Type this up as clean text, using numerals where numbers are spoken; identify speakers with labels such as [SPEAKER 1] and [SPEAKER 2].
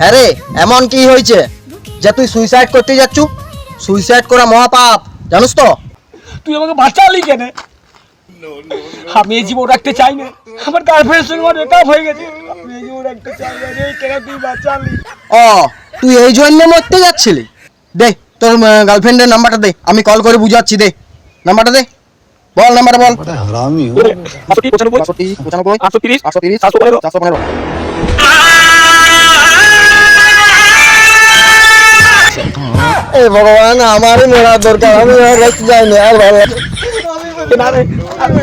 [SPEAKER 1] হ্যাঁ রে, এমন কি হয়েছে যে তুই সুইসাইড করতে যাচ্ছু? সুইসাইড করা মহাপাপ, জানিস তো?
[SPEAKER 2] তুই আমাকে বাঁচালি কেন? আমি এই জীবন রাখতে চাই না, আমার গার্লফ্রেন্ডের সঙ্গে আমার ব্রেকআপ হয়ে গেছে, আমি এই জীবন রাখতে চাই না রে, কেন তুই বাঁচালি?
[SPEAKER 1] ও, তুই এই জন্য মরতে যাচ্ছিলি? দে তোর গার্লফ্রেন্ডের নাম্বারটা দে, আমি কল করে বুঝাচ্ছি। দে নাম্বারটা দে, বল নাম্বারটা বল।
[SPEAKER 3] হারামি
[SPEAKER 1] 65 95 830 415। এ ভগবান, আমারই মেরার দরকার, আমি আর রাখতে যাইনি, আর ভালো লাগে
[SPEAKER 2] না রে,
[SPEAKER 1] আমি